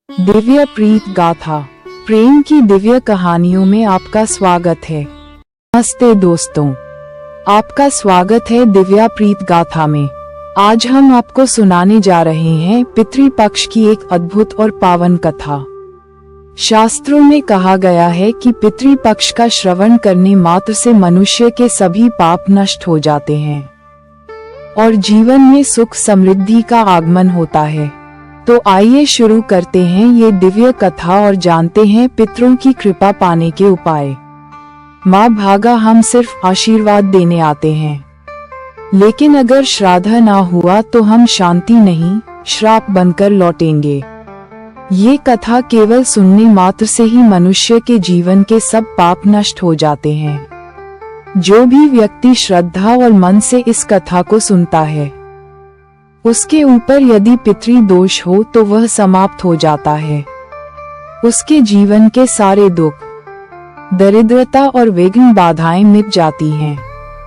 दिव्य प्रीत गाथा, प्रेम की दिव्य कहानियों में आपका स्वागत है। नमस्ते दोस्तों, आपका स्वागत है दिव्या प्रीत गाथा में। आज हम आपको सुनाने जा रहे हैं पितृपक्ष की एक अद्भुत और पावन कथा। शास्त्रों में कहा गया है कि पितृपक्ष का श्रवण करने मात्र से मनुष्य के सभी पाप नष्ट हो जाते हैं और जीवन में सुख समृद्धि का आगमन होता है। तो आइए शुरू करते हैं ये दिव्य कथा और जानते हैं पितरों की कृपा पाने के उपाय। माँ भागा हम सिर्फ आशीर्वाद देने आते हैं, लेकिन अगर श्राद्ध ना हुआ तो हम शांति नहीं, श्राप बनकर लौटेंगे। ये कथा केवल सुनने मात्र से ही मनुष्य के जीवन के सब पाप नष्ट हो जाते हैं। जो भी व्यक्ति श्रद्धा और मन से इस कथा को सुनता है, उसके ऊपर यदि पितृ दोष हो तो वह समाप्त हो जाता है। उसके जीवन के सारे दुख, दरिद्रता और विघ्न बाधाएं मिट जाती हैं।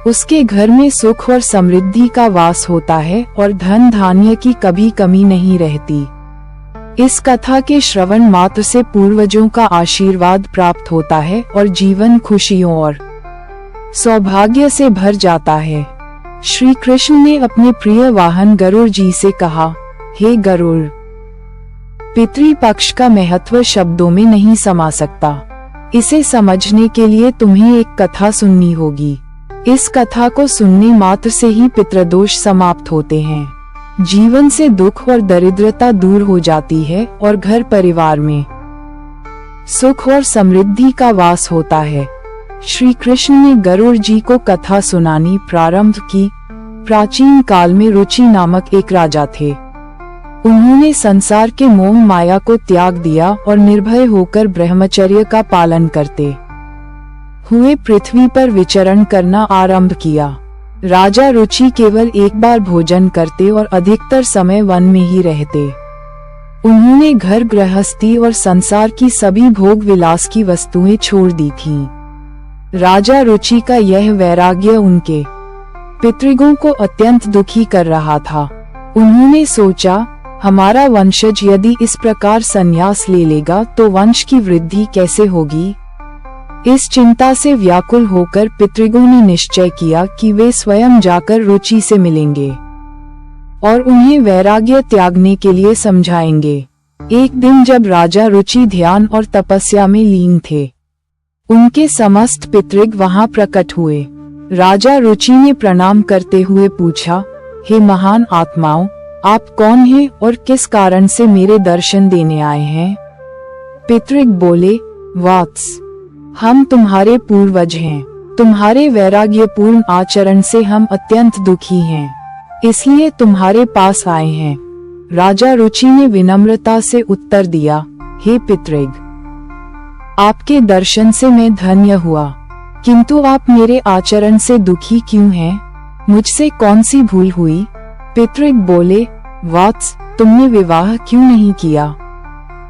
उसके घर में सुख और समृद्धि का वास होता है और धन धान्य की कभी कमी नहीं रहती। इस कथा के श्रवण मात्र से पूर्वजों का आशीर्वाद प्राप्त होता है और जीवन खुशियों और सौभाग्य से भर जाता है। श्री कृष्ण ने अपने प्रिय वाहन गरुड़ जी से कहा, हे गरुड़, पितृपक्ष का महत्व शब्दों में नहीं समा सकता। इसे समझने के लिए तुम्हें एक कथा सुननी होगी। इस कथा को सुनने मात्र से ही पितृदोष समाप्त होते हैं। जीवन से दुख और दरिद्रता दूर हो जाती है और घर परिवार में सुख और समृद्धि का वास होता है। श्री कृष्ण ने गरुड़ जी को कथा सुनानी प्रारंभ की। प्राचीन काल में रुचि नामक एक राजा थे। उन्होंने संसार के मोह माया को त्याग दिया और निर्भय होकर ब्रह्मचर्य का पालन करते हुए पृथ्वी पर विचरण करना आरंभ किया। राजा रुचि केवल एक बार भोजन करते और अधिकतर समय वन में ही रहते। उन्होंने घर गृहस्थी और संसार की सभी भोग विलास की वस्तुएं छोड़ दी थीं। राजा रुचि का यह वैराग्य उनके पितृगों को अत्यंत दुखी कर रहा था। उन्होंने सोचा, हमारा वंशज यदि इस प्रकार संन्यास ले लेगा तो वंश की वृद्धि कैसे होगी। इस चिंता से व्याकुल होकर पितृगों ने निश्चय किया कि वे स्वयं जाकर रुचि से मिलेंगे और उन्हें वैराग्य त्यागने के लिए समझाएंगे। एक दिन जब राजा रुचि ध्यान और तपस्या में लीन थे, उनके समस्त पितृग वहां प्रकट हुए। राजा रुचि ने प्रणाम करते हुए पूछा, हे महान आत्माओं, आप कौन हैं और किस कारण से मेरे दर्शन देने आए हैं। पितृग बोले, वत्स, हम तुम्हारे पूर्वज हैं। तुम्हारे वैराग्यपूर्ण आचरण से हम अत्यंत दुखी हैं, इसलिए तुम्हारे पास आए हैं। राजा रुचि ने विनम्रता से उत्तर दिया, हे पितृग, आपके दर्शन से मैं धन्य हुआ, किंतु आप मेरे आचरण से दुखी क्यों हैं? मुझसे कौन सी भूल हुई? पितृग बोले, वत्स, तुमने विवाह क्यों नहीं किया?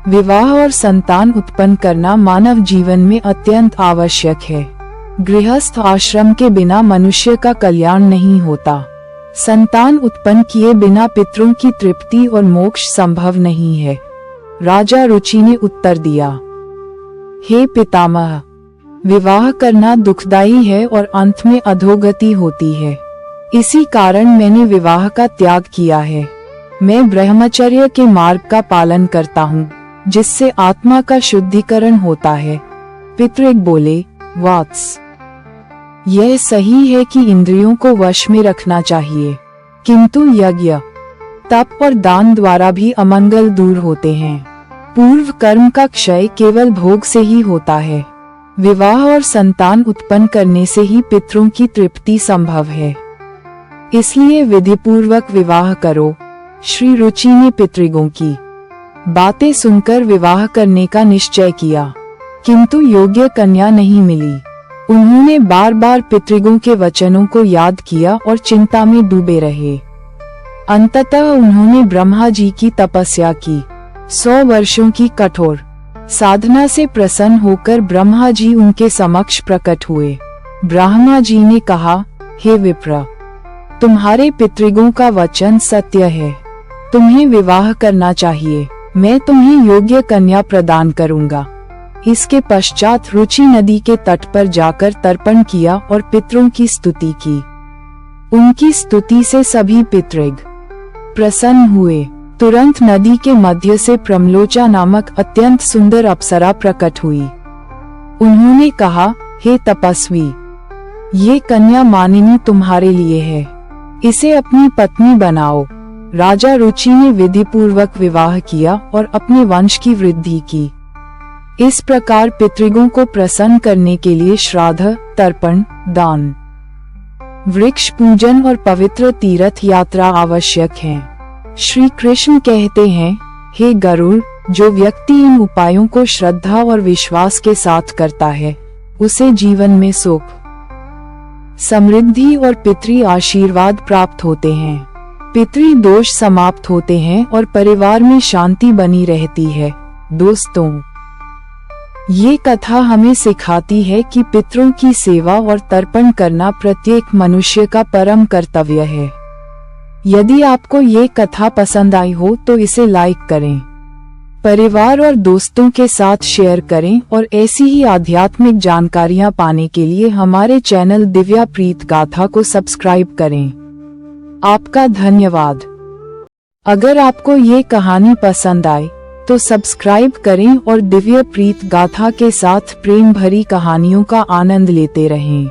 विवाह और संतान उत्पन्न करना मानव जीवन में अत्यंत आवश्यक है। गृहस्थ आश्रम के बिना मनुष्य का कल्याण नहीं होता। संतान उत्पन्न किए बिना पितरों की तृप्ति और मोक्ष संभव नहीं है। राजा रुचि ने उत्तर दिया, हे पितामह, विवाह करना दुखदायी है और अंत में अधोगति होती है। इसी कारण मैंने विवाह का त्याग किया है। मैं ब्रह्मचर्य के मार्ग का पालन करता हूँ, जिससे आत्मा का शुद्धिकरण होता है। पितृग बोले, वत्स, यह सही है कि इंद्रियों को वश में रखना चाहिए, किंतु यज्ञ, तप और दान द्वारा भी अमंगल दूर होते हैं। पूर्व कर्म का क्षय केवल भोग से ही होता है। विवाह और संतान उत्पन्न करने से ही पितरों की तृप्ति संभव है, इसलिए विधिपूर्वक विवाह करो। श्री रुचि ने पितृगों की बातें सुनकर विवाह करने का निश्चय किया, किंतु योग्य कन्या नहीं मिली। उन्होंने बार बार पितृगों के वचनों को याद किया और चिंता में डूबे रहे। अंततः उन्होंने ब्रह्मा जी की तपस्या की। 100 वर्षों की कठोर साधना से प्रसन्न होकर ब्रह्मा जी उनके समक्ष प्रकट हुए। ब्रह्मा जी ने कहा, हे विप्र, तुम्हारे पितृगों का वचन सत्य है। तुम्हें विवाह करना चाहिए। मैं तुम्हें योग्य कन्या प्रदान करूंगा। इसके पश्चात रुचि नदी के तट पर जाकर तर्पण किया और पितरों की स्तुति की। उनकी स्तुति से सभी पितृग प्रसन्न हुए। तुरंत नदी के मध्य से प्रमलोचा नामक अत्यंत सुंदर अप्सरा प्रकट हुई। उन्होंने कहा, हे तपस्वी, ये कन्या मानिनी तुम्हारे लिए है, इसे अपनी पत्नी बनाओ। राजा रुचि ने विधिपूर्वक विवाह किया और अपने वंश की वृद्धि की। इस प्रकार पितृगों को प्रसन्न करने के लिए श्राद्ध, तर्पण, दान, वृक्ष पूजन और पवित्र तीर्थ यात्रा आवश्यक है। श्री कृष्ण कहते हैं, हे गरुड़, जो व्यक्ति इन उपायों को श्रद्धा और विश्वास के साथ करता है, उसे जीवन में सुख, समृद्धि और पितृ आशीर्वाद प्राप्त होते हैं। पितृ दोष समाप्त होते हैं और परिवार में शांति बनी रहती है। दोस्तों, ये कथा हमें सिखाती है कि पितरों की सेवा और तर्पण करना प्रत्येक मनुष्य का परम कर्तव्य है। यदि आपको ये कथा पसंद आई हो तो इसे लाइक करें, परिवार और दोस्तों के साथ शेयर करें और ऐसी ही आध्यात्मिक जानकारियां पाने के लिए हमारे चैनल दिव्या प्रीत गाथा को सब्सक्राइब करें। आपका धन्यवाद। अगर आपको ये कहानी पसंद आए तो सब्सक्राइब करें और दिव्य प्रीत गाथा के साथ प्रेम भरी कहानियों का आनंद लेते रहें।